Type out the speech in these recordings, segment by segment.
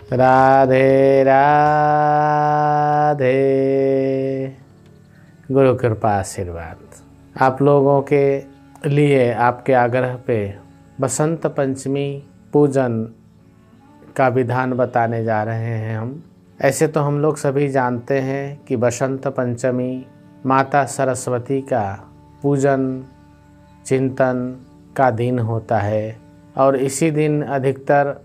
राधे राधे। गुरु कृपा आशीर्वाद। आप लोगों के लिए आपके आग्रह पे बसंत पंचमी पूजन का विधान बताने जा रहे हैं हम। ऐसे तो हम लोग सभी जानते हैं कि बसंत पंचमी माता सरस्वती का पूजन चिंतन का दिन होता है और इसी दिन अधिकतर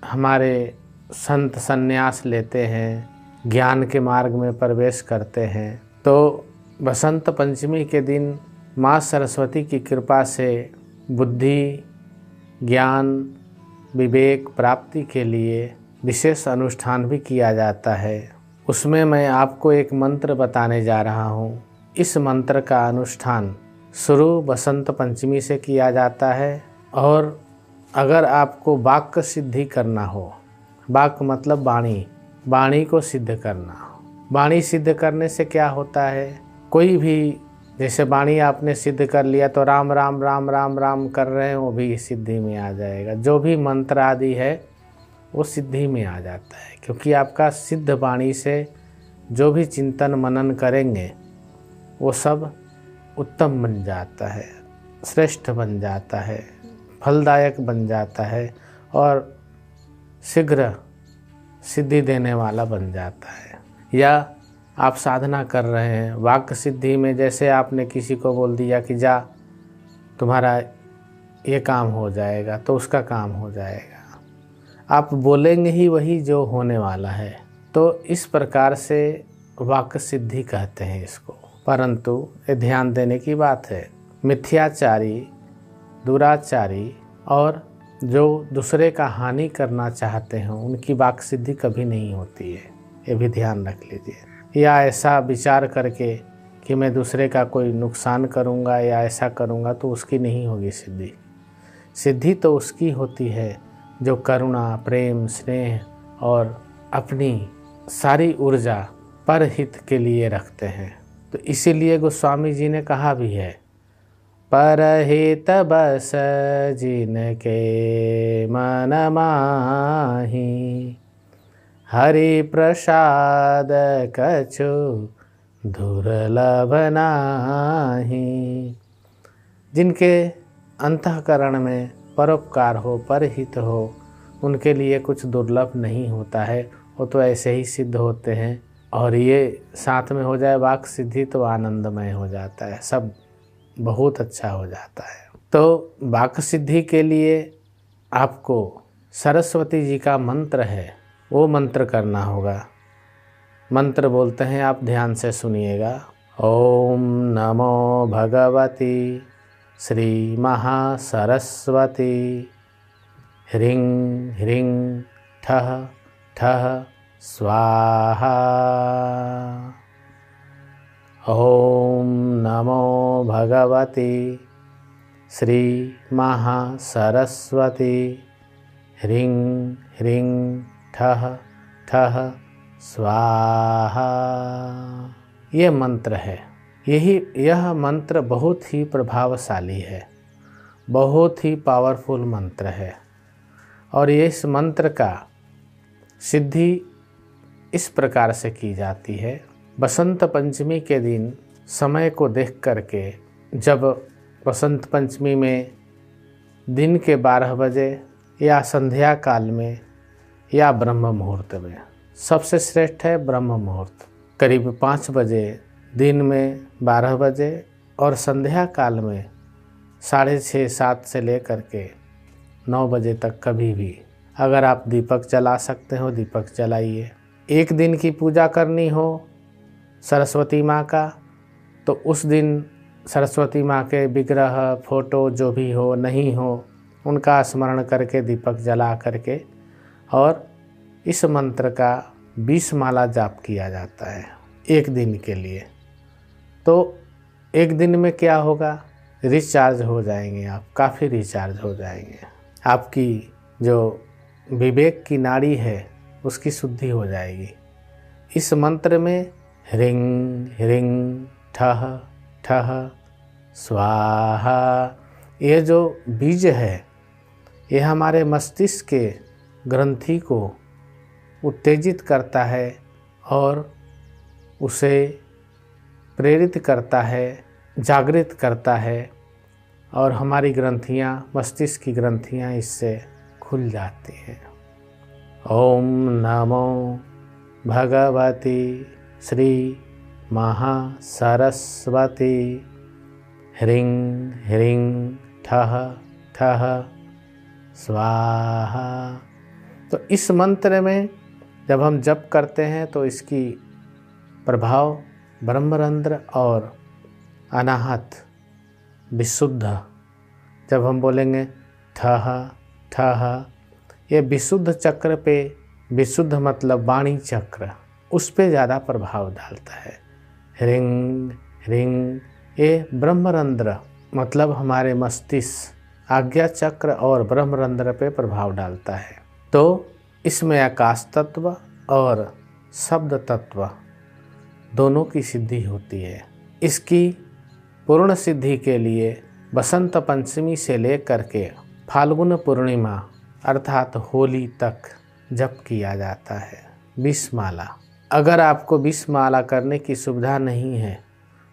हमारे संत संन्यास लेते हैं, ज्ञान के मार्ग में प्रवेश करते हैं। तो बसंत पंचमी के दिन माँ सरस्वती की कृपा से बुद्धि, ज्ञान, विवेक प्राप्ति के लिए विशेष अनुष्ठान भी किया जाता है। उसमें मैं आपको एक मंत्र बताने जा रहा हूँ। इस मंत्र का अनुष्ठान शुरू बसंत पंचमी से किया जाता है और अगर आपको वाक्य सिद्धि करना हो, वाक्य मतलब वाणी को सिद्ध करना। वाणी सिद्ध करने से क्या होता है, कोई भी जैसे वाणी आपने सिद्ध कर लिया तो राम राम राम राम राम कर रहे हैं, वो भी सिद्धि में आ जाएगा। जो भी मंत्र आदि है वो सिद्धि में आ जाता है, क्योंकि आपका सिद्ध वाणी से जो भी चिंतन मनन करेंगे वो सब उत्तम बन जाता है, श्रेष्ठ बन जाता है, फलदायक बन जाता है और शीघ्र सिद्धि देने वाला बन जाता है। या आप साधना कर रहे हैं, वाक्य सिद्धि में जैसे आपने किसी को बोल दिया कि जा तुम्हारा ये काम हो जाएगा, तो उसका काम हो जाएगा। आप बोलेंगे ही वही जो होने वाला है। तो इस प्रकार से वाक्य सिद्धि कहते हैं इसको। परंतु ये ध्यान देने की बात है, मिथ्याचारी, दुराचारी और जो दूसरे का हानि करना चाहते हैं उनकी वाक्य सिद्धि कभी नहीं होती है, ये भी ध्यान रख लीजिए। या ऐसा विचार करके कि मैं दूसरे का कोई नुकसान करूंगा या ऐसा करूंगा तो उसकी नहीं होगी सिद्धि। सिद्धि तो उसकी होती है जो करुणा, प्रेम, स्नेह और अपनी सारी ऊर्जा परहित के लिए रखते हैं। तो इसीलिए गोस्वामी जी ने कहा भी है, परहित बस जिनके मन माही, हरि प्रसाद कछु दुर्लभ नाही। जिनके अंतःकरण में परोपकार हो, परहित हो, उनके लिए कुछ दुर्लभ नहीं होता है, वो तो ऐसे ही सिद्ध होते हैं। और ये साथ में हो जाए वाक्य सिद्धि तो आनंदमय हो जाता है, सब बहुत अच्छा हो जाता है। तो वाक्य सिद्धि के लिए आपको सरस्वती जी का मंत्र है वो मंत्र करना होगा। मंत्र बोलते हैं, आप ध्यान से सुनिएगा। ओम नमो भगवती श्री महासरस्वती ह्रीं ह्रीं ठः ठः स्वाहा। ओम नमो भगवती श्री महासरस्वती ह्रीं ह्रीं ठः ठः स्वाहा। ये मंत्र है। यह मंत्र बहुत ही प्रभावशाली है, बहुत ही पावरफुल मंत्र है। और इस मंत्र का सिद्धि इस प्रकार से की जाती है। बसंत पंचमी के दिन समय को देख करके, जब बसंत पंचमी में दिन के 12 बजे या संध्या काल में या ब्रह्म मुहूर्त में, सबसे श्रेष्ठ है ब्रह्म मुहूर्त, करीब 5 बजे, दिन में 12 बजे और संध्या काल में 6:30 7 से लेकर के 9 बजे तक कभी भी अगर आप दीपक जला सकते हो दीपक जलाइए। एक दिन की पूजा करनी हो सरस्वती माँ का, तो उस दिन सरस्वती माँ के विग्रह, फोटो जो भी हो, नहीं हो, उनका स्मरण करके दीपक जला करके और इस मंत्र का 20 माला जाप किया जाता है एक दिन के लिए। तो एक दिन में क्या होगा, रिचार्ज हो जाएंगे आप, काफ़ी रिचार्ज हो जाएंगे। आपकी जो विवेक की नाड़ी है उसकी शुद्धि हो जाएगी। इस मंत्र में ह्रीं ह्रीं ठः ठः स्वाहा, ये जो बीज है ये हमारे मस्तिष्क के ग्रंथि को उत्तेजित करता है और उसे प्रेरित करता है, जागृत करता है और हमारी ग्रंथियाँ, मस्तिष्क की ग्रंथियाँ इससे खुल जाती हैं। ओम नमो भगवती श्री महासरस्वती ह्रीं ह्रीं ठः ठः स्वाहा। तो इस मंत्र में जब हम जप करते हैं तो इसकी प्रभाव ब्रह्मरंध्र और अनाहत विशुद्ध, जब हम बोलेंगे ठः ठः, ये विशुद्ध चक्र पे, विशुद्ध मतलब वाणी चक्र, उस पे ज़्यादा प्रभाव डालता है। ह्रीं ह्रीं ये ब्रह्मरंध्र मतलब हमारे मस्तिष्क, आज्ञा चक्र और ब्रह्मरंध्र पे प्रभाव डालता है। तो इसमें आकाश तत्व और शब्द तत्व दोनों की सिद्धि होती है। इसकी पूर्ण सिद्धि के लिए बसंत पंचमी से लेकर के फाल्गुन पूर्णिमा अर्थात होली तक जप किया जाता है 20 माला। अगर आपको 20 माला करने की सुविधा नहीं है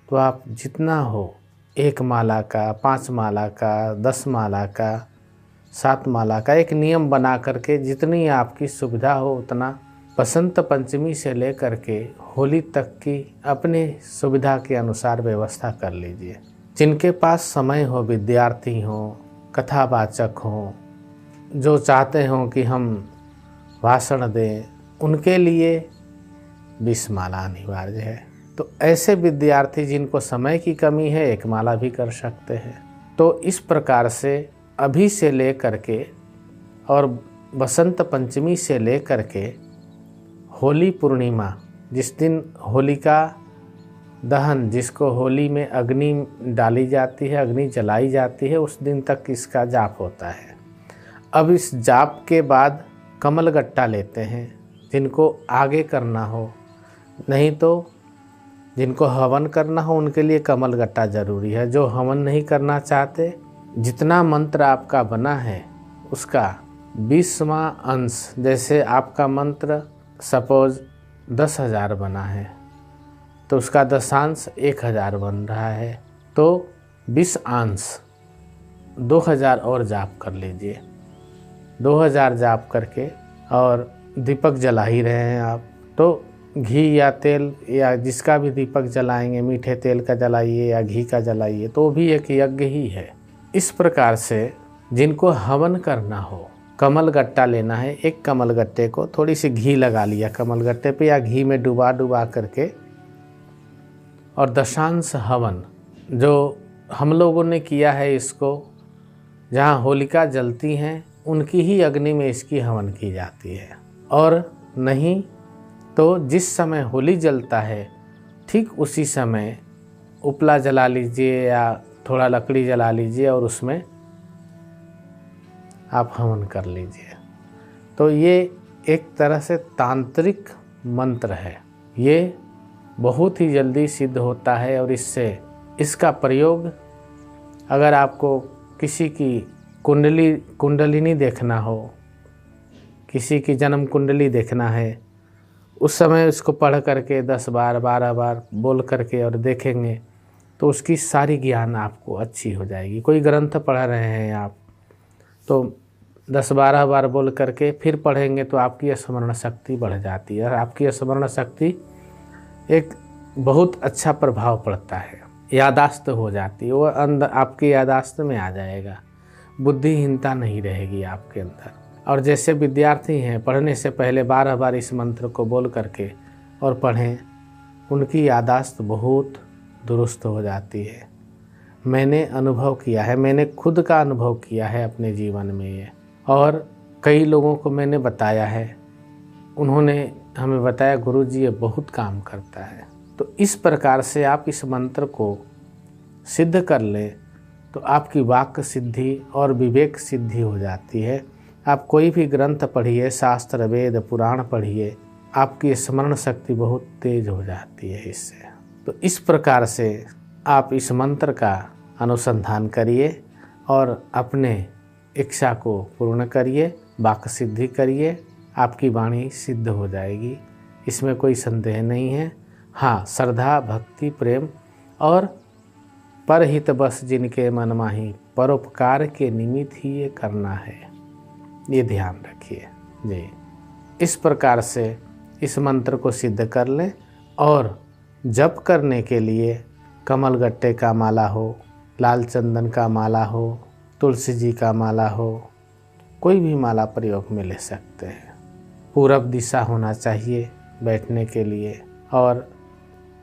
तो आप जितना हो, 1 माला का, 5 माला का, 10 माला का, 7 माला का एक नियम बना करके जितनी आपकी सुविधा हो उतना बसंत पंचमी से लेकर के होली तक की अपने सुविधा के अनुसार व्यवस्था कर लीजिए। जिनके पास समय हो, विद्यार्थी हो, कथावाचक हो, जो चाहते हों कि हम भाषण दें, उनके लिए 20 माला अनिवार्य है। तो ऐसे विद्यार्थी जिनको समय की कमी है 1 माला भी कर सकते हैं। तो इस प्रकार से अभी से लेकर के और बसंत पंचमी से लेकर के होली पूर्णिमा, जिस दिन होलिका दहन, जिसको होली में अग्नि डाली जाती है, अग्नि जलाई जाती है, उस दिन तक इसका जाप होता है। अब इस जाप के बाद कमलगट्टा लेते हैं, जिनको आगे करना हो, नहीं तो जिनको हवन करना हो उनके लिए कमलगट्टा ज़रूरी है। जो हवन नहीं करना चाहते, जितना मंत्र आपका बना है उसका 20वां अंश, जैसे आपका मंत्र सपोज 10,000 बना है तो उसका दशांश 1,000 बन रहा है, तो 20 अंश 2,000 और जाप कर लीजिए। 2,000 जाप करके और दीपक जला ही रहे हैं आप, तो घी या तेल या जिसका भी दीपक जलाएंगे, मीठे तेल का जलाइए या घी का जलाइए, तो भी एक यज्ञ ही है। इस प्रकार से जिनको हवन करना हो, कमलगट्टा लेना है, एक कमलगट्टे को थोड़ी सी घी लगा लिया कमलगट्टे पे या घी में डुबा करके, और दशांश हवन जो हम लोगों ने किया है, इसको जहाँ होलिका जलती हैं उनकी ही अग्नि में इसकी हवन की जाती है। और नहीं तो जिस समय होली जलता है ठीक उसी समय उपला जला लीजिए या थोड़ा लकड़ी जला लीजिए और उसमें आप हवन कर लीजिए। तो ये एक तरह से तांत्रिक मंत्र है, ये बहुत ही जल्दी सिद्ध होता है। और इससे इसका प्रयोग अगर आपको किसी की कुंडलिनी देखना हो, किसी की जन्म कुंडली देखना है, उस समय इसको पढ़ करके 10 बार 12 बार बोल करके और देखेंगे तो उसकी सारी ज्ञान आपको अच्छी हो जाएगी। कोई ग्रंथ पढ़ रहे हैं आप तो 10-12 बार बोल करके फिर पढ़ेंगे तो आपकी स्मरण शक्ति बढ़ जाती है। और आपकी स्मरण शक्ति एक बहुत अच्छा प्रभाव पड़ता है, यादाश्त हो जाती है, वो अंदर आपकी यादाश्त में आ जाएगा, बुद्धिहीनता नहीं रहेगी आपके अंदर। और जैसे विद्यार्थी हैं, पढ़ने से पहले 12 बार इस मंत्र को बोल करके और पढ़ें, उनकी यादाश्त बहुत दुरुस्त हो जाती है। मैंने अनुभव किया है, मैंने खुद का अनुभव किया है अपने जीवन में ये, और कई लोगों को मैंने बताया है, उन्होंने हमें बताया गुरुजी ये बहुत काम करता है। तो इस प्रकार से आप इस मंत्र को सिद्ध कर लें तो आपकी वाक्य सिद्धि और विवेक सिद्धि हो जाती है। आप कोई भी ग्रंथ पढ़िए, शास्त्र वेद पुराण पढ़िए, आपकी स्मरण शक्ति बहुत तेज हो जाती है इससे। तो इस प्रकार से आप इस मंत्र का अनुसंधान करिए और अपने इच्छा को पूर्ण करिए, वाक्य सिद्धि करिए आपकी वाणी सिद्ध हो जाएगी, इसमें कोई संदेह नहीं है। हाँ, श्रद्धा, भक्ति, प्रेम और परहित बस जिनके मन माही, परोपकार के निमित्त ही ये करना है, ये ध्यान रखिए जी। इस प्रकार से इस मंत्र को सिद्ध कर लें और जप करने के लिए कमल गट्टे का माला हो, लाल चंदन का माला हो, तुलसी जी का माला हो, कोई भी माला प्रयोग में ले सकते हैं। पूरब दिशा होना चाहिए बैठने के लिए और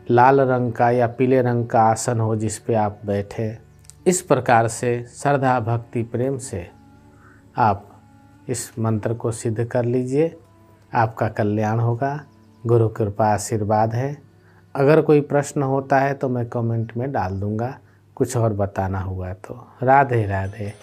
लाल रंग का या पीले रंग का आसन हो जिस पे आप बैठे। इस प्रकार से श्रद्धा, भक्ति, प्रेम से आप इस मंत्र को सिद्ध कर लीजिए, आपका कल्याण होगा। गुरु कृपा आशीर्वाद है। अगर कोई प्रश्न होता है तो मैं कमेंट में डाल दूंगा, कुछ और बताना हुआ तो। राधे राधे।